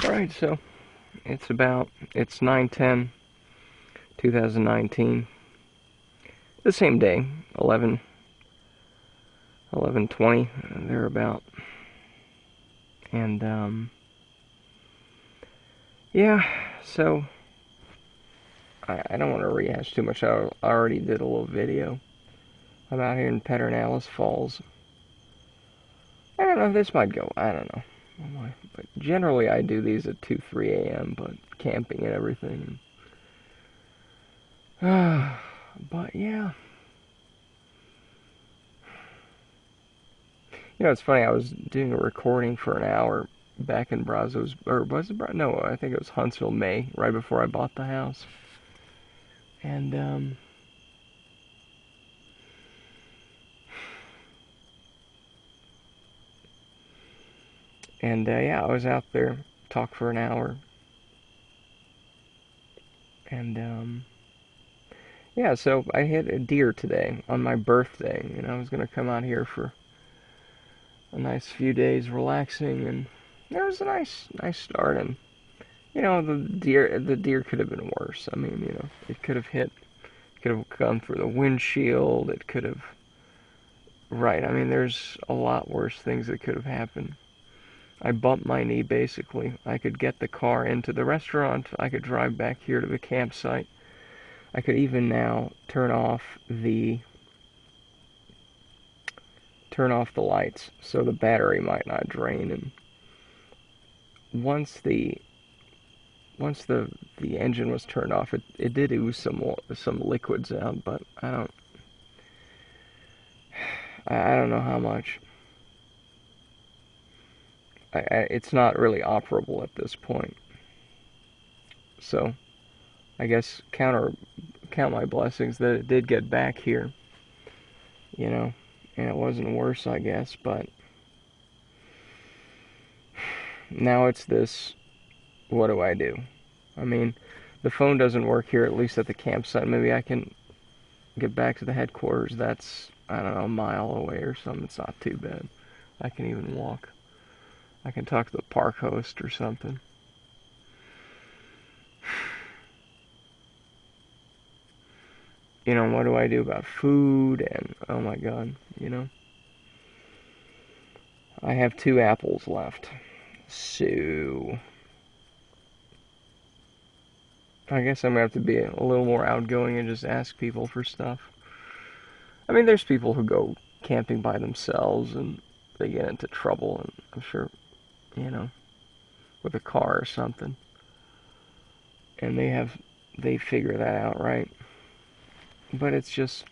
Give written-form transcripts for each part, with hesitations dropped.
Alright, so it's 9/10/2019. The same day, 11:20, thereabout. And, yeah, so I don't want to rehash too much. I already did a little video. I'm out here in Pedernales Falls. I don't know, this might go, I don't know. But generally I do these at 2, 3 a.m., but camping and everything. But yeah. You know, it's funny, I was doing a recording for an hour back in Brazos, or was it no, I think it was Huntsville, May, right before I bought the house. And, yeah, I was out there, talked for an hour. And, yeah, so I hit a deer today on my birthday. You know, I was going to come out here for a nice few days relaxing, and it was a nice start. And, you know, the deer could have been worse. I mean, you know, it could have gone through the windshield. It could have, right. I mean, there's a lot worse things that could have happened. I bumped my knee, basically. I could get the car into the restaurant. I could drive back here to the campsite. I could even now turn off the lights so the battery might not drain. And once the engine was turned off, it did ooze some liquids out, but I don't know how much. It's not really operable at this point. So I guess count my blessings that it did get back here. You know, and it wasn't worse, I guess, but now it's this, what do I do? I mean, the phone doesn't work here, at least at the campsite. Maybe I can get back to the headquarters. That's, I don't know, a mile away or something. It's not too bad. I can even walk. I can talk to the park host or something. You know, what do I do about food? And, oh my God, you know. I have 2 apples left. So I guess I'm going to have to be a little more outgoing and just ask people for stuff. I mean, there's people who go camping by themselves and they get into trouble, and I'm sure, you know, with a car or something. And they figure that out, right? But it's just,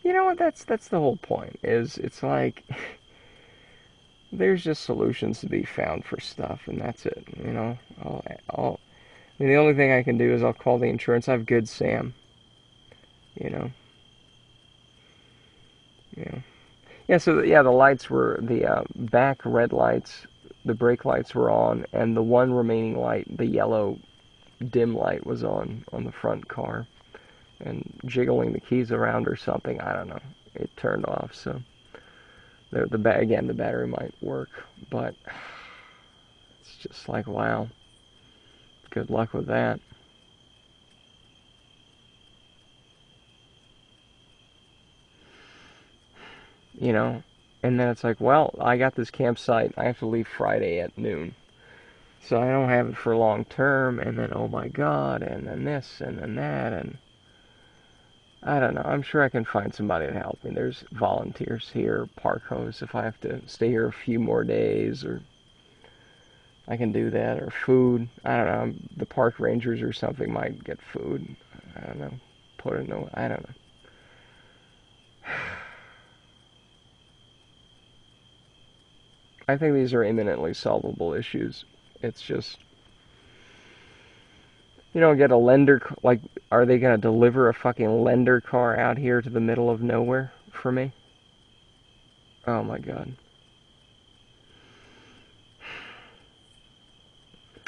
you know what, that's the whole point, is it's like, there's just solutions to be found for stuff, and that's it, you know. I mean, the only thing I can do is I'll call the insurance. I have Good Sam, you know. Yeah. Yeah, so, yeah, the lights were, the back red lights, the brake lights were on, and the one remaining light, the yellow dim light, was on the front car. And jiggling the keys around or something, I don't know, it turned off, so again, the battery might work, but it's just like, wow, good luck with that. You know, and then it's like, well, I got this campsite, I have to leave Friday at noon, so I don't have it for long term, and then, oh my God, and then this, and then that, and I don't know. I'm sure I can find somebody to help me. There's volunteers here, park hosts, if I have to stay here a few more days, or I can do that, or food. I don't know. The park rangers or something might get food. I don't know. Put it in the, I don't know. I think these are imminently solvable issues. It's just, you know, get a lender, like, are they going to deliver a fucking lender car out here to the middle of nowhere for me? Oh my God.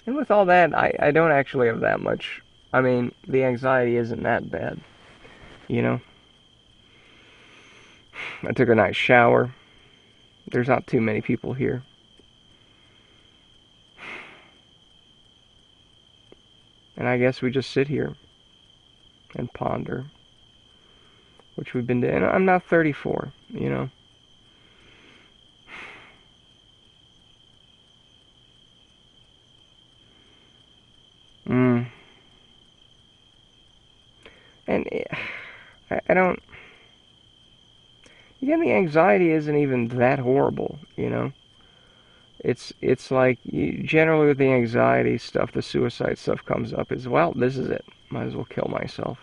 And with all that, I don't actually have that much. I mean, the anxiety isn't that bad, you know? I took a nice shower. There's not too many people here. And I guess we just sit here and ponder, which we've been doing. And I'm not 34, you know. Mm. And I don't. Again, the anxiety isn't even that horrible, you know. It's like generally with the anxiety stuff, the suicide stuff comes up is, well, this is it. Might as well kill myself.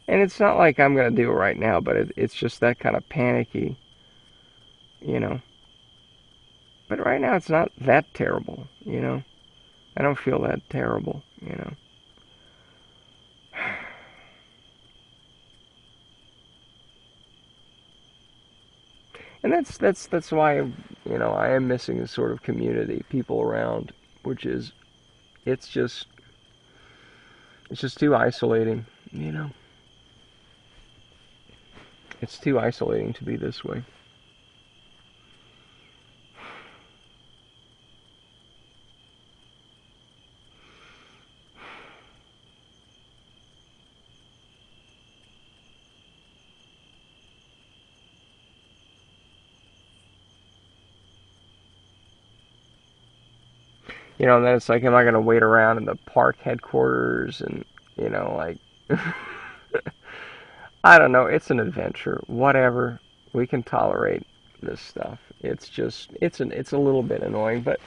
And it's not like I'm gonna do it right now, but it's just that kind of panicky, you know. But right now it's not that terrible, you know. I don't feel that terrible, you know. And that's why, you know, I am missing a sort of community, people around, which is it's just it's just too isolating, you know. It's too isolating to be this way. You know, and then it's like, am I going to wait around in the park headquarters and, you know, like, I don't know. It's an adventure. Whatever. We can tolerate this stuff. It's just, it's a little bit annoying, but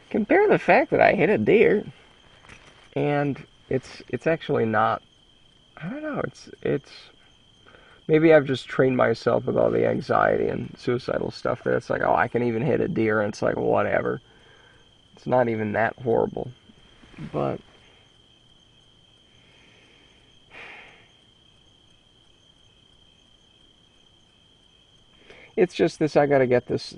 compare the fact that I hit a deer and it's actually not, I don't know, it's, maybe I've just trained myself with all the anxiety and suicidal stuff that it's like, oh, I can even hit a deer and it's like, whatever. It's not even that horrible. But it's just this, I gotta get this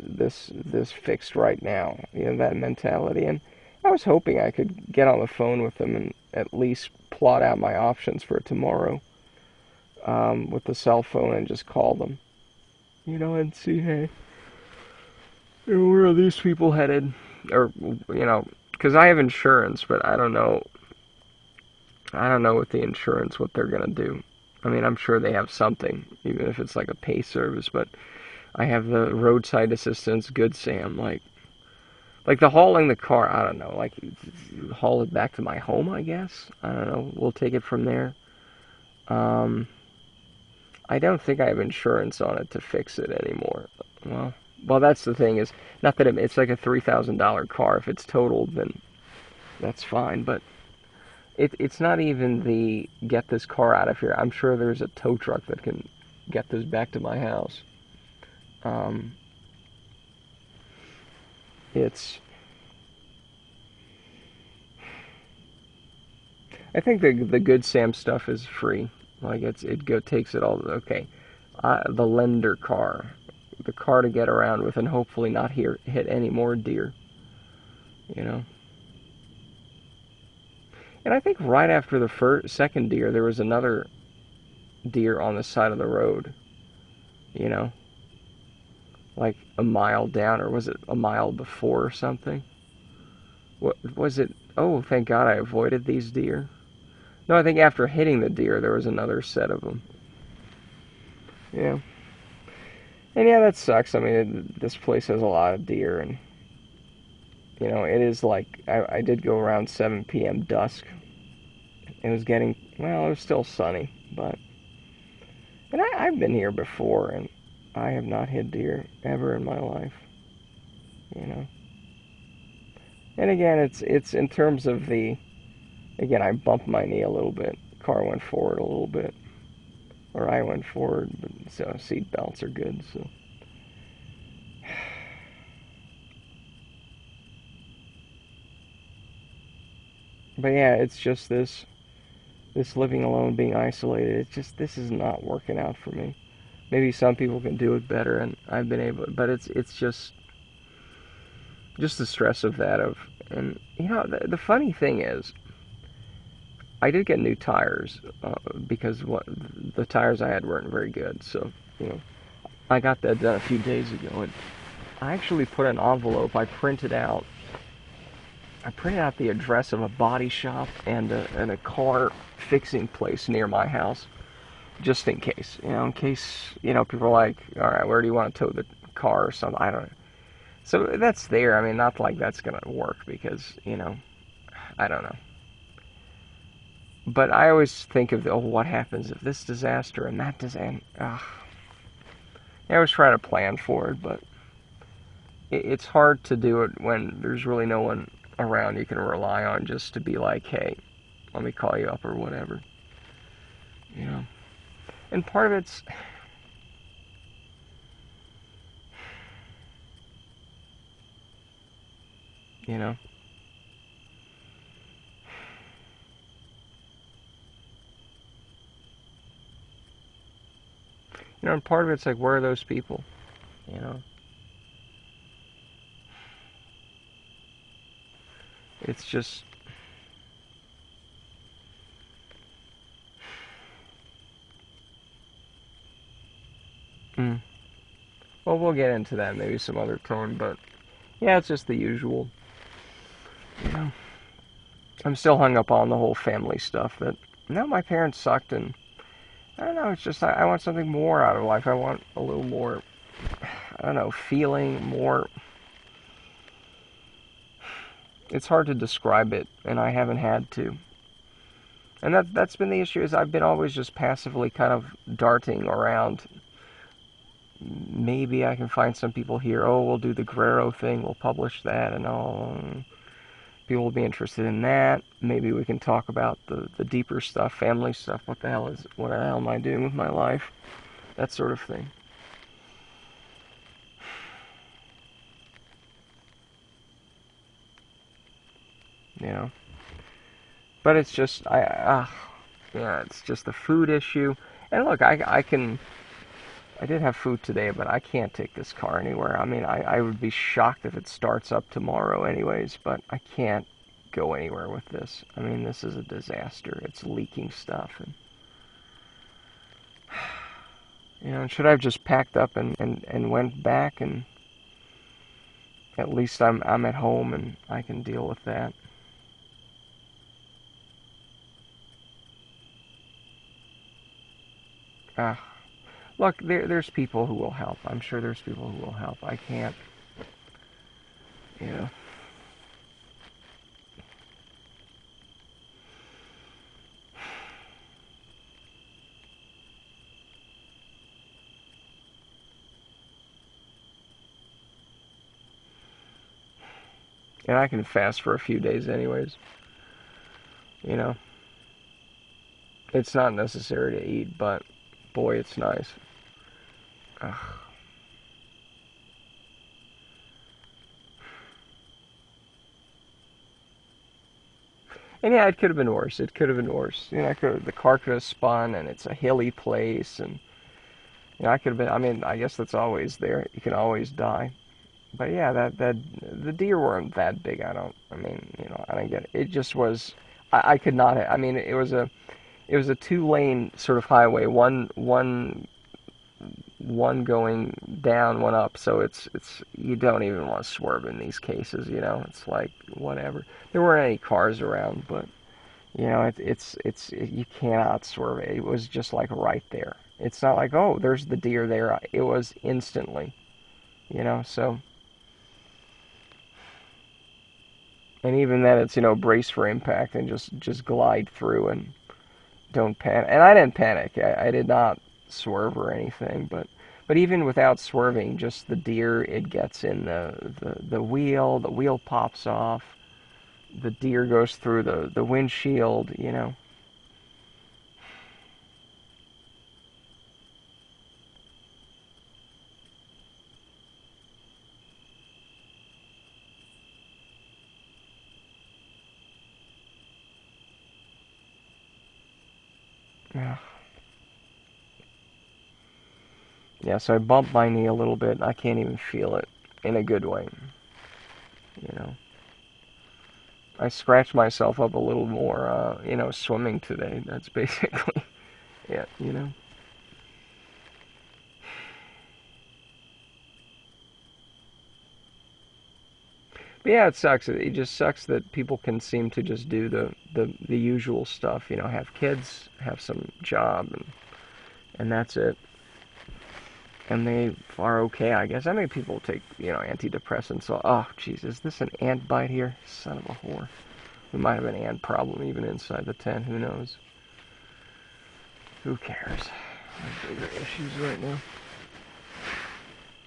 fixed right now. You know, that mentality. And I was hoping I could get on the phone with them and at least plot out my options for tomorrow with the cell phone and just call them. You know, and see, hey, where are these people headed? Or, you know, because I have insurance, but I don't know. I don't know with the insurance what they're gonna do. I mean, I'm sure they have something, even if it's like a pay service. But I have the roadside assistance, Good Sam, like the hauling the car. I don't know, like haul it back to my home. I guess I don't know. We'll take it from there. Um, I don't think I have insurance on it to fix it anymore. Well, well, that's the thing is not that it's like a $3,000 car. If it's totaled, then that's fine. But it's not even the get this car out of here. I'm sure there's a tow truck that can get this back to my house. Um, it's I think the Good Sam stuff is free. Like takes it all. Okay, the lender car, the car to get around with, and hopefully not hit any more deer. You know. And I think right after the second deer, there was another deer on the side of the road. You know, like a mile down, or was it a mile before or something? What was it? Oh, thank God I avoided these deer. No, I think after hitting the deer, there was another set of them. Yeah. And yeah, that sucks. I mean, this place has a lot of deer, and you know, it is like I did go around 7 p.m. dusk. It was getting well, it was still sunny, but and I've been here before, and I have not hit deer ever in my life. You know, and again, it's in terms of the again, I bumped my knee a little bit. Car went forward a little bit, or I went forward, but so seat belts are good. So but yeah, it's just this living alone, being isolated. It's just this is not working out for me. Maybe some people can do it better, and I've been able, but it's just the stress of that of, and you know, the funny thing is, I did get new tires because what the tires I had weren't very good. So you know, I got that done a few days ago, and I actually put an envelope. I printed out I printed out the address of a body shop and a car fixing place near my house, just in case. In case, people are like, all right, where do you want to tow the car or something? I don't know. So that's there. I mean, not like that's going to work because, I don't know. But I always think of, what happens if this disaster and that disaster. I always try to plan for it, but it's hard to do it when there's really no one around you can rely on just to be like, hey, let me call you up or whatever. And part of it's, you know, and part of it's like, where are those people? You know, it's just, mm. Well, we'll get into that maybe some other time, but yeah, it's just the usual. You know, I'm still hung up on the whole family stuff. That no, my parents sucked, and I don't know. It's just I want something more out of life. I want a little more. I don't know, feeling more. It's hard to describe it, and I haven't had to. And that's been the issue. Is I've been always just passively kind of darting around. Maybe I can find some people here. Oh, we'll do the Guerrero thing. We'll publish that, and all. People will be interested in that. Maybe we can talk about the deeper stuff, family stuff. What the hell am I doing with my life? That sort of thing. But it's just yeah, it's just the food issue. And look, I did have food today, but I can't take this car anywhere. I mean, I would be shocked if it starts up tomorrow anyways, but I can't go anywhere with this. I mean, this is a disaster. It's leaking stuff. And, and should I have just packed up and went back, and at least I'm at home and I can deal with that. Ah, look, there's people who will help. I'm sure there's people who will help. I can't, you know. And I can fast for a few days anyways. You know. It's not necessary to eat, but boy, it's nice. Ugh. And yeah, it could have been worse. It could have been worse. The car could have spun, and it's a hilly place, and I could have been. I mean, I guess that's always there. You can always die. But yeah, that the deer weren't that big. I mean, I don't get it. It just was. I could not. I mean, it was a two-lane sort of highway. One going down, one up. So it's you don't even want to swerve in these cases. It's like whatever. There weren't any cars around, but it's you cannot swerve. It was just like right there. It's not like, oh, there's the deer there. It was instantly. So. And even then, it's brace for impact and just glide through and don't panic. And I didn't panic. I did not swerve or anything. But even without swerving, just the deer, it gets in the wheel. The wheel pops off. The deer goes through the windshield. Yeah. Yeah. So I bumped my knee a little bit. And I can't even feel it in a good way. You know. I scratched myself up a little more, swimming today. That's basically it. But yeah, it sucks. It just sucks that people can seem to just do the usual stuff. You know, have kids, have some job, and that's it. And they are okay, I guess. I mean, people take, antidepressants. So, oh, jeez, is this an ant bite here? Son of a whore. We might have an ant problem even inside the tent. Who knows? Who cares? There's bigger issues right now.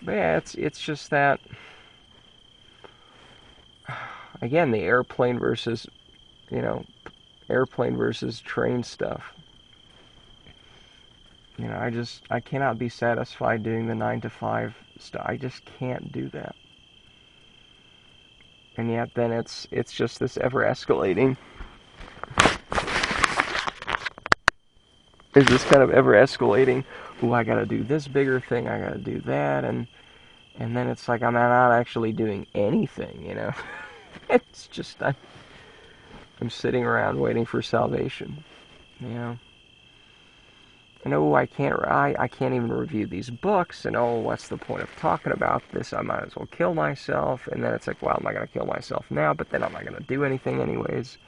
But yeah, it's just that. Again, the you know, airplane versus train stuff. I cannot be satisfied doing the 9 to 5 stuff. I just can't do that. And yet then it's just this ever escalating. There's this kind of ever escalating, ooh, I gotta do this bigger thing, I gotta do that, and then it's like I'm not actually doing anything, It's just I'm sitting around waiting for salvation, And oh, I can't even review these books, and oh, what's the point of talking about this? I might as well kill myself. And then it's like, well, I'm not gonna kill myself now, but then I'm not gonna do anything anyways.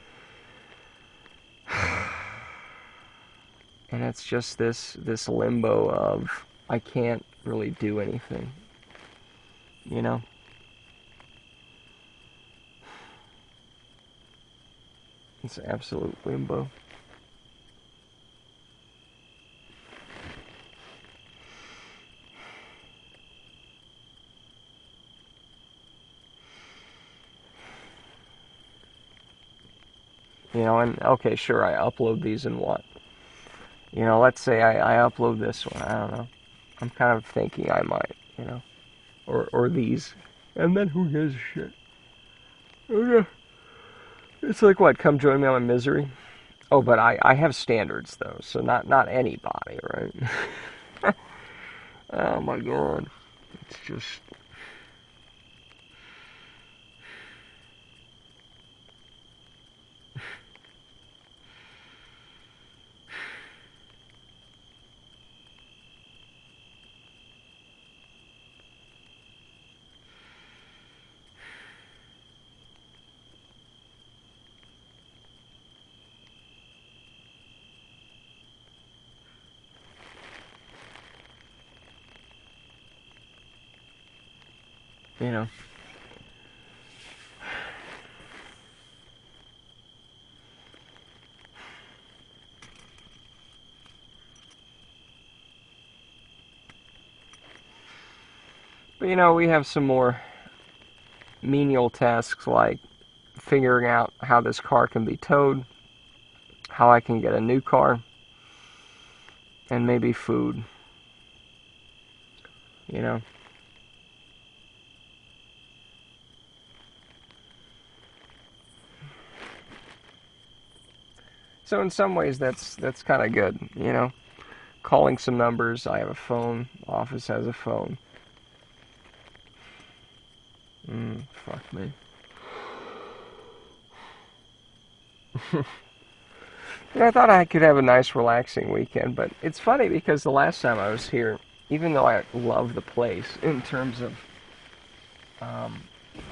And it's just this limbo of I can't really do anything, It's absolute limbo. And okay, sure, I upload these and what? Let's say I upload this one, I don't know. I'm kind of thinking I might, or these. And then who gives a shit? Okay. It's like, what, come join me on my misery? Oh, but I have standards, though, so not anybody, right? Oh, my God. It's just... you know. But we have some more menial tasks like figuring out how this car can be towed, how I can get a new car, and maybe food, you know. So in some ways that's kind of good, Calling some numbers, I have a phone, office has a phone. Fuck me. I thought I could have a nice relaxing weekend, but it's funny because the last time I was here, even though I love the place in terms of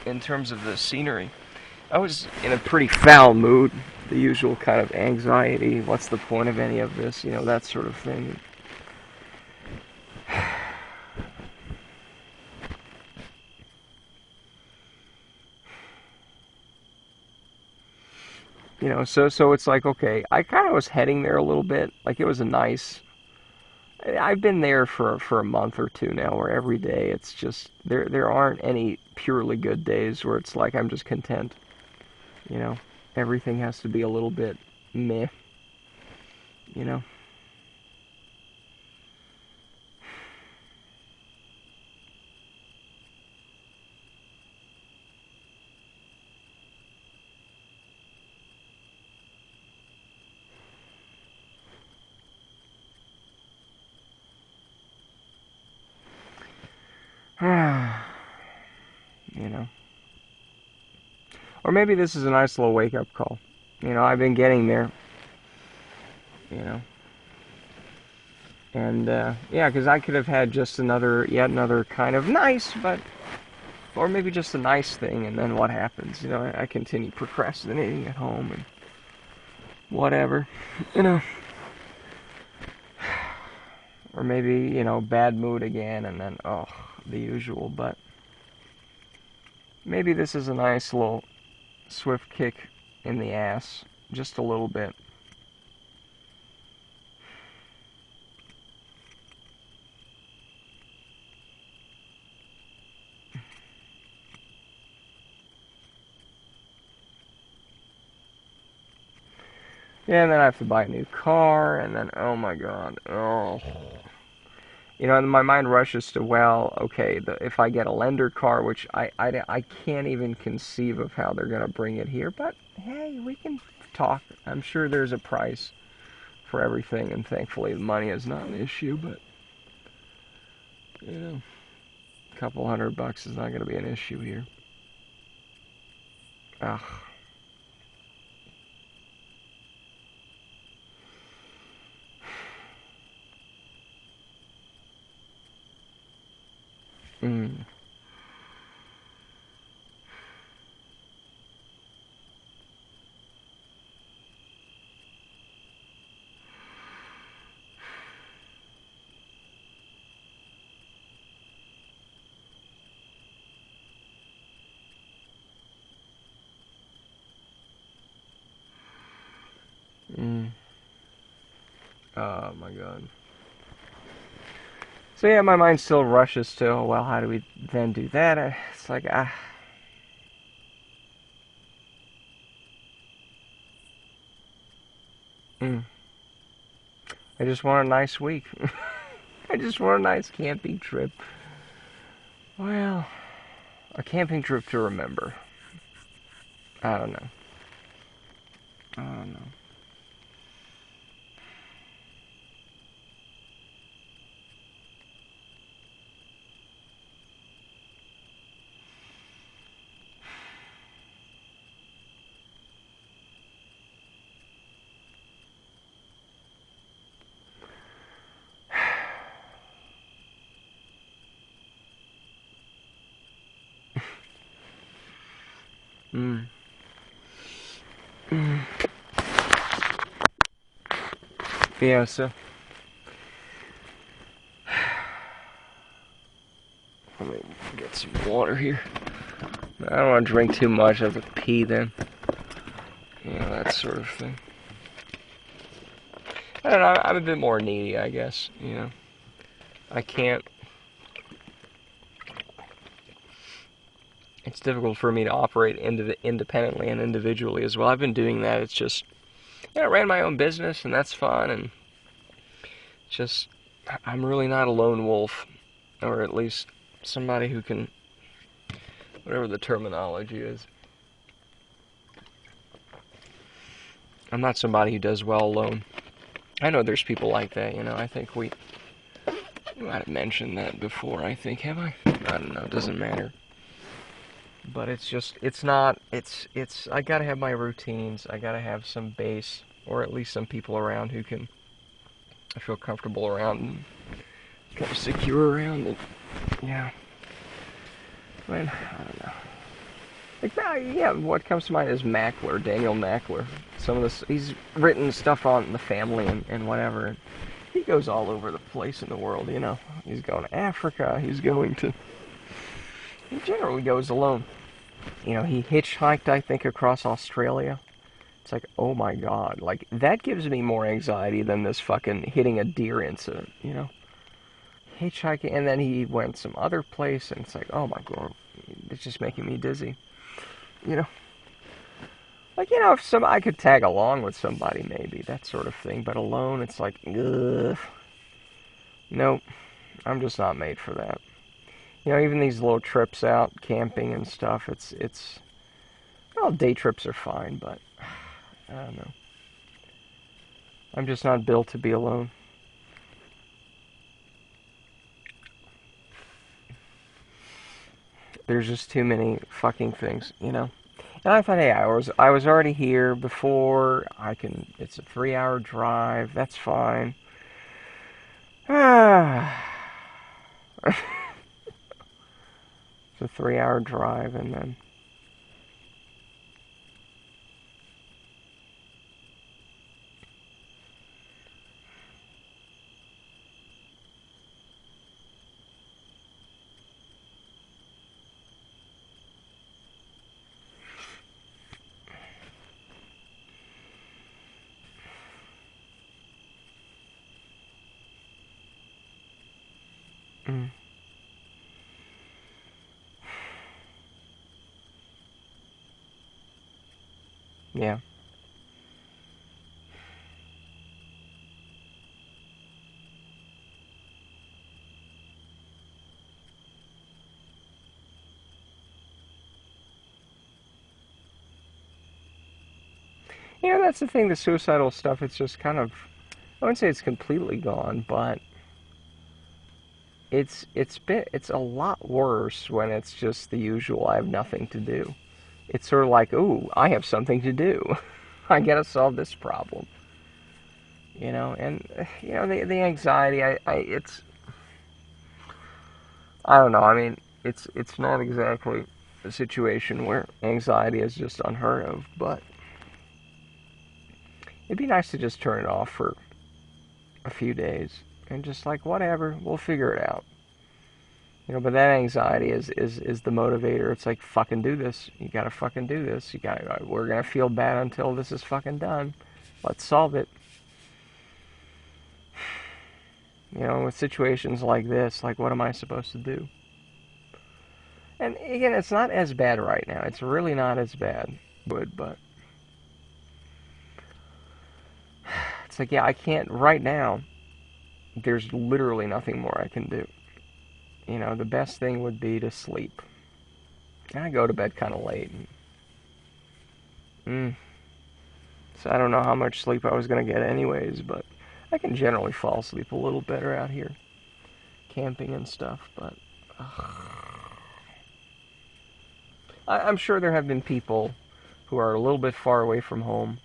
the scenery, I was in a pretty foul mood. The usual kind of anxiety, what's the point of any of this, that sort of thing. So it's like, okay, I kind of was heading there a little bit. Like, it was a nice... I've been there for a month or two now, where every day it's just... There aren't any purely good days where it's like I'm just content. Everything has to be a little bit meh. You know? You know. Or maybe this is a nice little wake-up call. I've been getting there. And, yeah, because I could have had just yet another kind of nice, but Or maybe just a nice thing, and then what happens? I continue procrastinating at home and whatever. You know. Or maybe, bad mood again, and then, oh, the usual. But maybe this is a nice little swift kick in the ass. Just a little bit. Yeah, and then I have to buy a new car, and then, oh my god, oh. And my mind rushes to, well, okay, if I get a lender car, which I can't even conceive of how they're going to bring it here, but hey, we can talk. I'm sure there's a price for everything, and thankfully the money is not an issue, but, a couple $100 is not going to be an issue here. Ugh. Mm. Mm. Oh my god. So yeah, my mind still rushes to, oh, well, how do we then do that? It's like, mm. I just want a nice week. I just want a nice camping trip. Well, a camping trip to remember. I don't know. I don't know. Mm. Mm. Yeah, so let me get some water here. I don't want to drink too much. I have to pee then. That sort of thing. I don't know. I'm a bit more needy, I guess. I can't. It's difficult for me to operate independently and individually as well. I've been doing that. It's just, I ran my own business, and that's fun. And just, I'm really not a lone wolf, or at least somebody who can, whatever the terminology is. I'm not somebody who does well alone. I know there's people like that. I think we might have mentioned that before. I think, have I? I don't know. It doesn't matter. But it's just, I gotta have my routines. I gotta have some base, or at least some people around who I feel comfortable around and kind of secure around. And yeah. I don't know. Yeah, what comes to mind is Mackler, Daniel Mackler. Some of this, he's written stuff on the family and whatever. And he goes all over the place in the world, He's going to Africa, he generally goes alone. He hitchhiked, I think, across Australia. It's like, oh my god, like, that gives me more anxiety than this fucking hitting a deer incident, Hitchhiking, and then he went some other place, and it's like, oh my god, it's just making me dizzy. Like, if I could tag along with somebody, maybe, that sort of thing, but alone, it's like, ugh. Nope, I'm just not made for that. Even these little trips out, camping and stuff, well, day trips are fine, but, I don't know. I'm just not built to be alone. There's just too many fucking things, And I thought, hey, I was already here before. It's a 3-hour drive. That's fine. It's a 3-hour drive, and then mm, yeah. That's the thing. The suicidal stuff. It's just kind of. I wouldn't say it's completely gone, but it's a lot worse when it's just the usual. I have nothing to do. It's sort of like, ooh, I have something to do. I gotta solve this problem. And the anxiety. I don't know. I mean, it's not exactly a situation where anxiety is just unheard of, but it'd be nice to just turn it off for a few days and just like whatever, we'll figure it out. But that anxiety is the motivator. It's like fucking do this. You gotta fucking do this. We're gonna feel bad until this is fucking done. Let's solve it. With situations like this, like what am I supposed to do? And again, it's not as bad right now. It's really not as bad. But it's like, yeah, I can't right now. There's literally nothing more I can do. The best thing would be to sleep. And I go to bed kind of late. So I don't know how much sleep I was going to get anyways, but I can generally fall asleep a little better out here, camping and stuff, but I'm sure there have been people who are a little bit far away from home,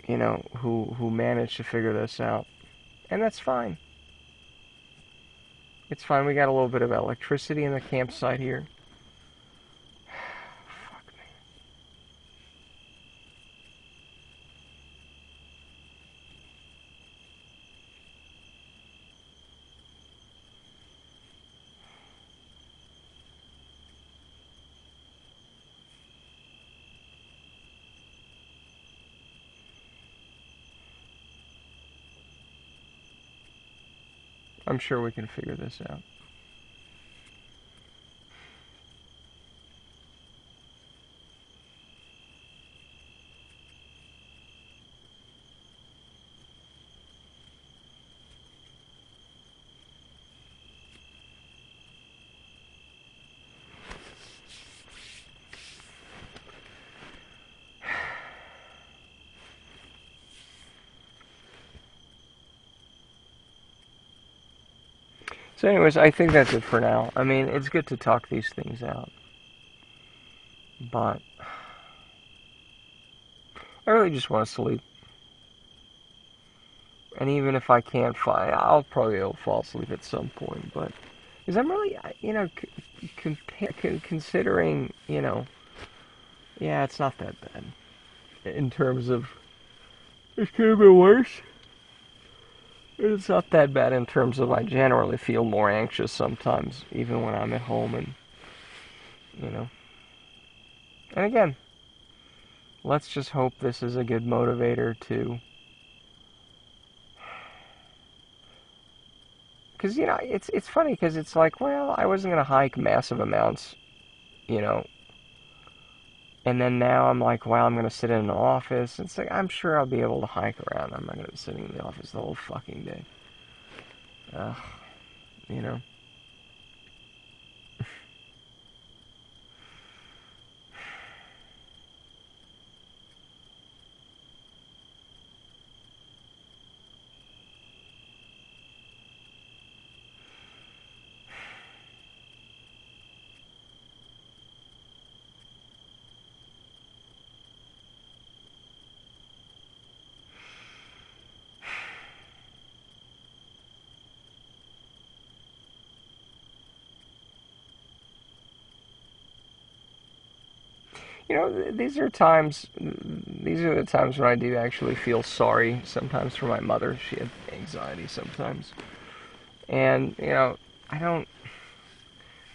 who manage to figure this out. And that's fine. It's fine. We got a little bit of electricity in the campsite here. Fuck me. I'm sure we can figure this out. So anyways, I think that's it for now. I mean, it's good to talk these things out. But I really just want to sleep. And even if I can't I'll probably fall asleep at some point. But because I'm really, considering, yeah, it's not that bad in terms of it could have been worse. It's not that bad in terms of I generally feel more anxious sometimes, even when I'm at home, and you know. And again, let's just hope this is a good motivator to. Because it's funny because it's like, well, I wasn't gonna hike massive amounts, you know, and then now I'm like, wow, I'm gonna sit in an office. It's like I'm sure I'll be able to hike around. I'm not gonna be sitting in the office the whole fucking day. Ugh, you know. these are times. These are the times when I do actually feel sorry. Sometimes for my mother, she had anxiety sometimes, and I don't.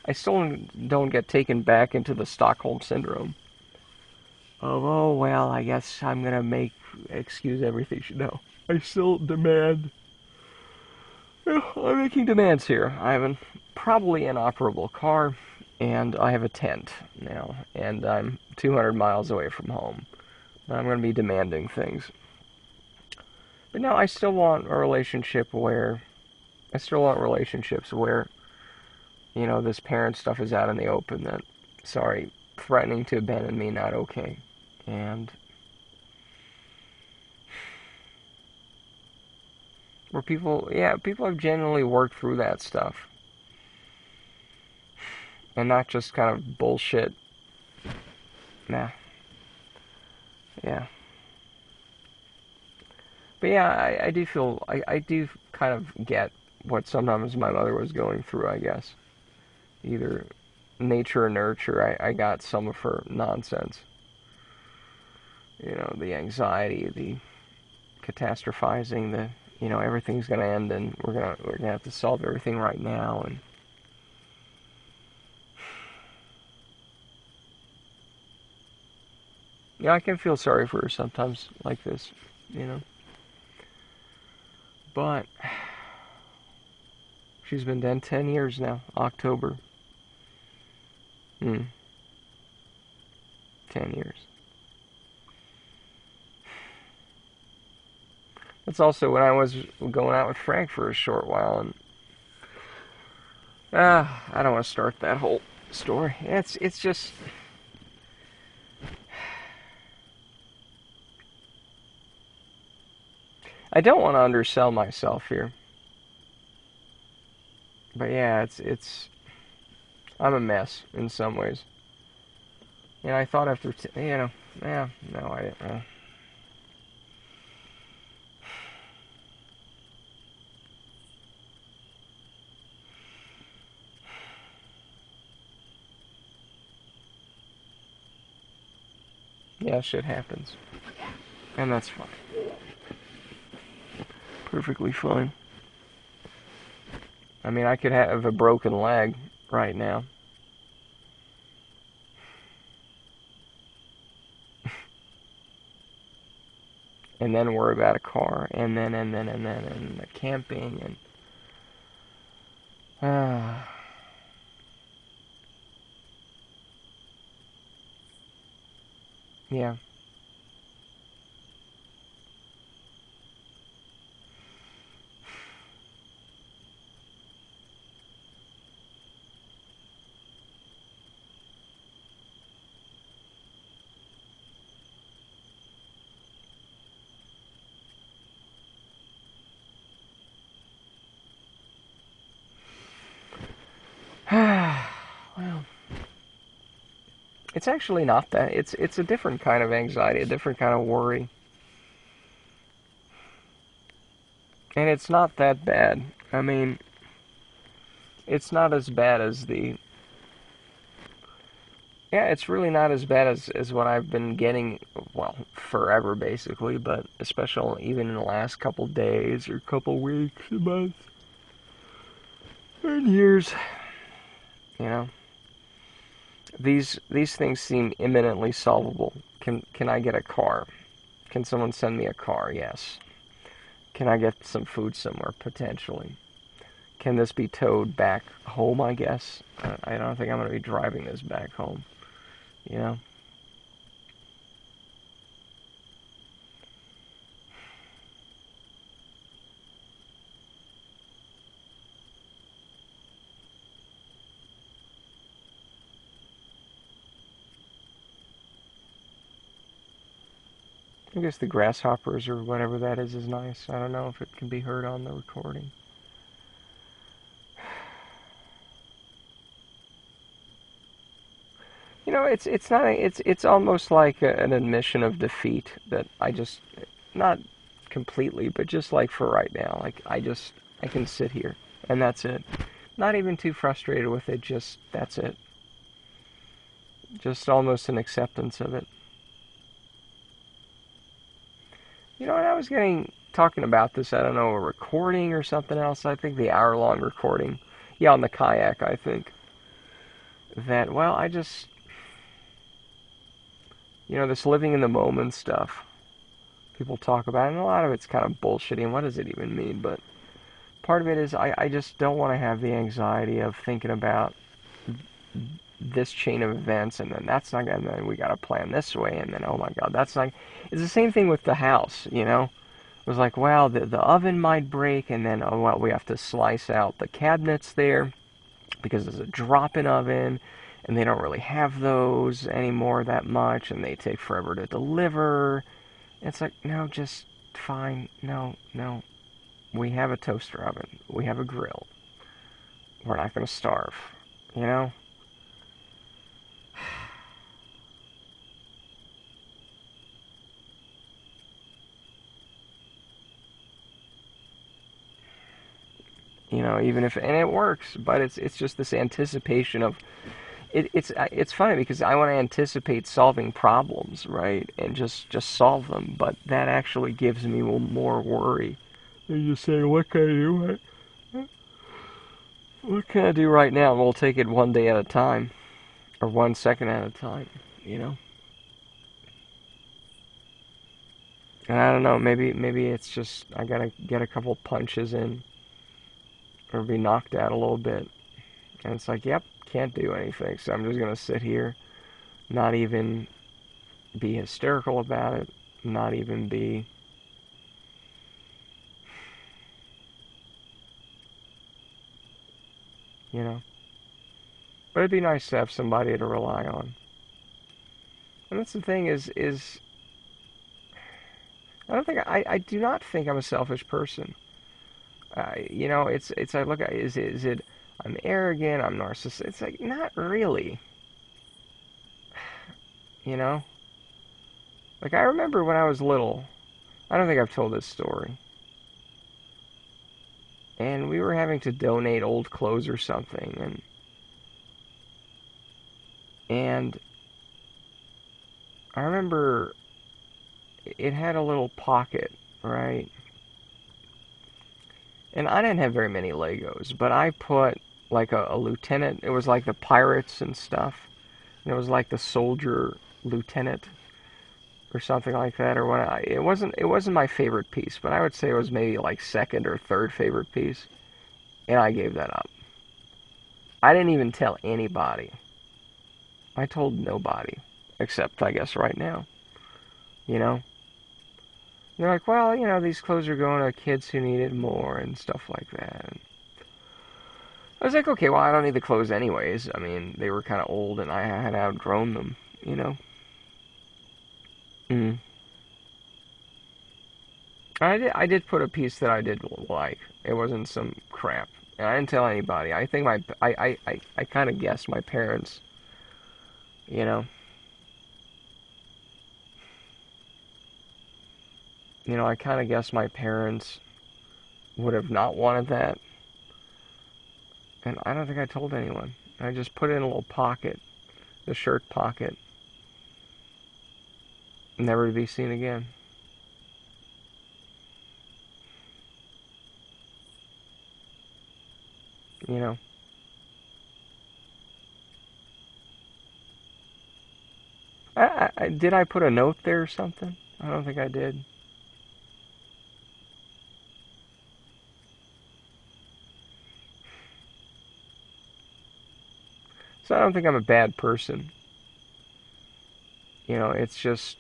I still don't get taken back into the Stockholm syndrome of, oh well, I guess I'm gonna make excuse everything. No, I still demand. I'm making demands here. I have a probably inoperable car, and I have a tent now, and I'm 200 miles away from home. I'm going to be demanding things. But no, I still want a relationship where I still want relationships where this parent stuff is out in the open. That sorry, threatening to abandon me, not okay, and where people have genuinely worked through that stuff, and not just kind of bullshit. Nah, yeah. But yeah, I do feel I do kind of get what sometimes my mother was going through, I guess. Either nature or nurture, I got some of her nonsense. The anxiety, the catastrophizing, the everything's gonna end and we're gonna have to solve everything right now, and I can feel sorry for her sometimes like this, you know. But she's been dead 10 years now, October. 10 years. That's also when I was going out with Frank for a short while, and I don't want to start that whole story. It's just I don't want to undersell myself here, but yeah, it's I'm a mess in some ways. And I thought after yeah, no, I didn't. Yeah, shit happens, and that's fine. Perfectly fine. I mean, I could have a broken leg right now. And then worry about a car, and the camping, and yeah. Well, it's actually not that. It's a different kind of anxiety, a different kind of worry, and it's not that bad. I mean, it's not as bad as the yeah, it's really not as bad as what I've been getting, well, forever basically, but especially even in the last couple days or couple weeks, months, and years. You know, these things seem imminently solvable. Can I get a car? Can someone send me a car? Yes. Can I get some food somewhere? Potentially. Can this be towed back home? I guess. I don't think I'm going to be driving this back home. You know. I guess the grasshoppers or whatever that is nice. I don't know if it can be heard on the recording. It's not it's almost like an admission of defeat that I just not completely, but just like for right now, like I can sit here and that's it. Not even too frustrated with it. Just that's it. Just almost an acceptance of it. You know, and I was talking about this, I don't know, a recording or something else. I think the hour-long recording. Yeah, on the kayak, I think. That, well, I just, this living in the moment stuff people talk about, and a lot of it's kind of bullshitty, and what does it even mean? But part of it is I just don't want to have the anxiety of thinking about this chain of events, and then that's not, and then we got to plan this way, and then, oh my God, that's not, it's the same thing with the house, It was like, well, the oven might break, and then, oh, well, we have to slice out the cabinets there because there's a drop-in oven, and they don't really have those anymore that much, and they take forever to deliver. It's like, no, just fine. No, no. We have a toaster oven. We have a grill. We're not going to starve, you know? Even if, and it works, but it's just this anticipation of, it's funny because I want to anticipate solving problems, right, and just solve them, but that actually gives me more worry. And you say, what can I do? What can I do right now? And we'll take it one day at a time, or 1 second at a time, you know. And I don't know, maybe it's just I gotta get a couple punches in, or be knocked out a little bit, and it's like, yep, can't do anything, so I'm just gonna sit here, not even be hysterical about it, not even be, you know. But it'd be nice to have somebody to rely on. And that's the thing is I don't think I do not think I'm a selfish person. It's I look at, is it I'm arrogant, I'm narcissistic. It's like, not really, you know. Like, I remember when I was little. I don't think I've told this story. And we were having to donate old clothes or something, and I remember it had a little pocket, right? And I didn't have very many Legos, but I put like a lieutenant. It was like the pirates and stuff. And it was like the soldier lieutenant or something like that. Or it wasn't my favorite piece, but I would say it was maybe like second or third favorite piece. And I gave that up. I didn't even tell anybody. I told nobody, except I guess right now. You know. They're like, well, these clothes are going to kids who need it more and stuff like that. And I was like, okay, well, I don't need the clothes anyways. I mean, they were kind of old and I had outgrown them, you know. Mm. I did put a piece that I did like. It wasn't some crap. And I didn't tell anybody. I think I kind of guessed my parents, you know. I kind of guessed my parents would have not wanted that. And I don't think I told anyone. I just put it in a little pocket, the shirt pocket, never to be seen again. You know. Did I put a note there or something? I don't think I did. So I don't think I'm a bad person. It's just,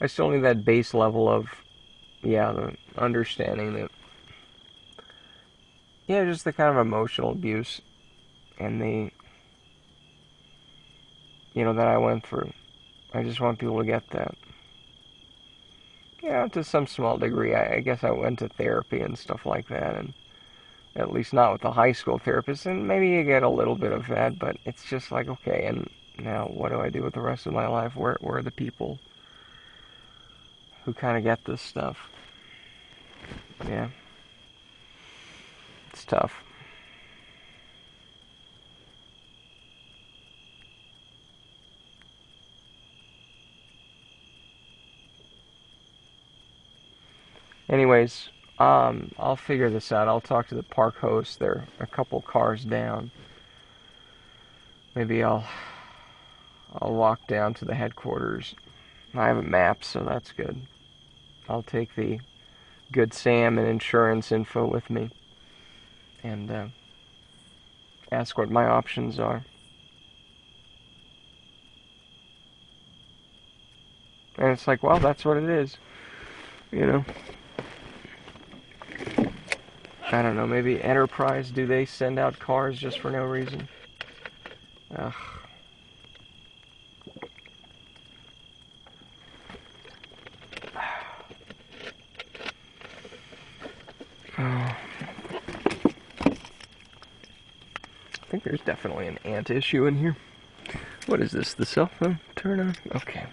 I still need that base level of, yeah, the understanding that, yeah, just the kind of emotional abuse and that I went through. I just want people to get that. Yeah, to some small degree. I guess I went to therapy and stuff like that, and at least not with the high school therapist, and maybe you get a little bit of that, but it's just like, okay, and now what do I do with the rest of my life? Where are the people who kind of get this stuff? Yeah. It's tough. Anyways, I'll figure this out. I'll talk to the park host. They're a couple cars down. Maybe I'll walk down to the headquarters. I have a map, so that's good. I'll take the Good Sam and insurance info with me and ask what my options are. And it's like, well, that's what it is. You know. I don't know, maybe Enterprise, do they send out cars just for no reason? Ugh. Oh. I think there's definitely an ant issue in here. What is this, the cell phone? Turn on? Okay.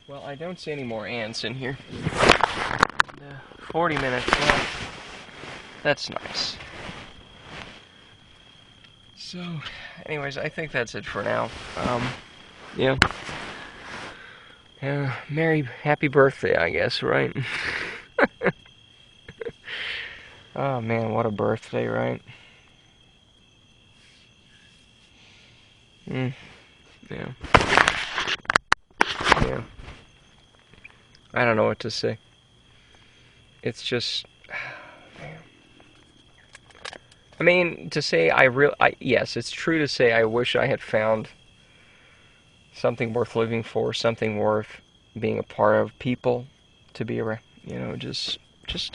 Well, I don't see any more ants in here. 40 minutes left. That's nice. So, anyways, I think that's it for now. Yeah. Happy birthday, I guess, right? Oh man, what a birthday, right? Yeah. Yeah. I don't know what to say. It's just, man. I mean, to say yes, it's true to say I wish I had found something worth living for, something worth being a part of, people to be around, just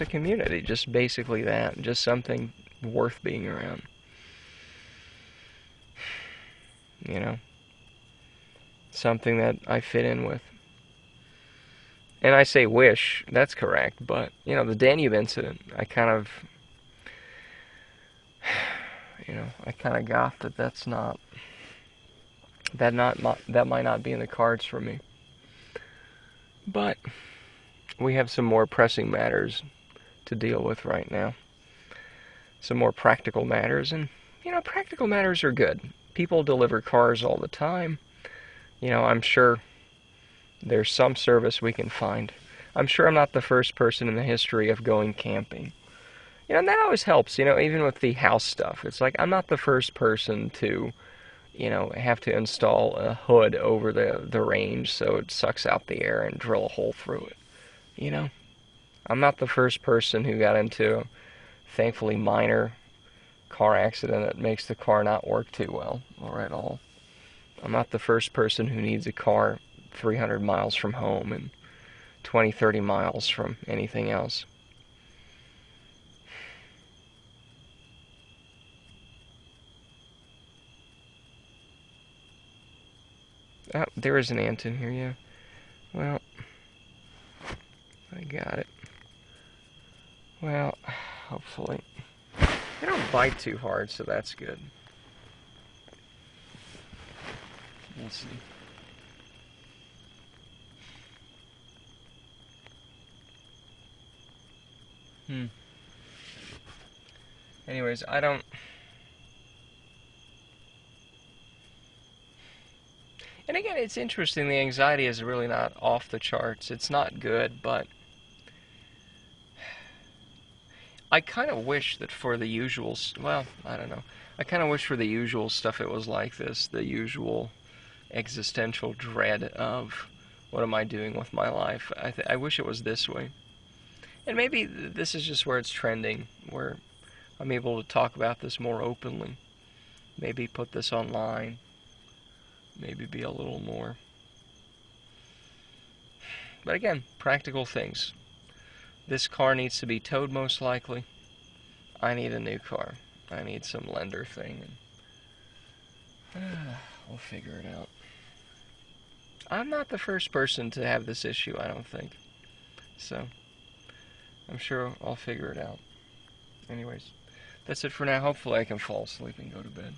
a community, just basically that, just something worth being around. Something that I fit in with. And I say wish, that's correct, but, the Danube incident, I kind of got that might not be in the cards for me. But we have some more pressing matters to deal with right now. Some more practical matters, and, practical matters are good. People deliver cars all the time. I'm sure there's some service we can find. I'm sure I'm not the first person in the history of going camping. And that always helps, even with the house stuff. It's like I'm not the first person to, have to install a hood over the range so it sucks out the air and drill a hole through it. I'm not the first person who got into a thankfully minor car accident that makes the car not work too well or at all. I'm not the first person who needs a car 300 miles from home and 20, 30 miles from anything else. Oh, there is an ant in here, yeah. Well, I got it. Well, hopefully. They don't bite too hard, so that's good. We'll see. Anyways, I don't... And again, it's interesting, the anxiety is really not off the charts. It's not good, but I kind of wish that for the usual, well, I don't know. I kind of wish for the usual stuff it was like this, the usual existential dread of what am I doing with my life. I wish it was this way. And maybe this is just where it's trending, where I'm able to talk about this more openly. Maybe put this online. Maybe be a little more But again, practical things. This car needs to be towed most likely. I need a new car. I need some lender thing. And we'll figure it out. I'm not the first person to have this issue, I don't think. So, I'm sure I'll figure it out. Anyways, that's it for now. Hopefully I can fall asleep and go to bed.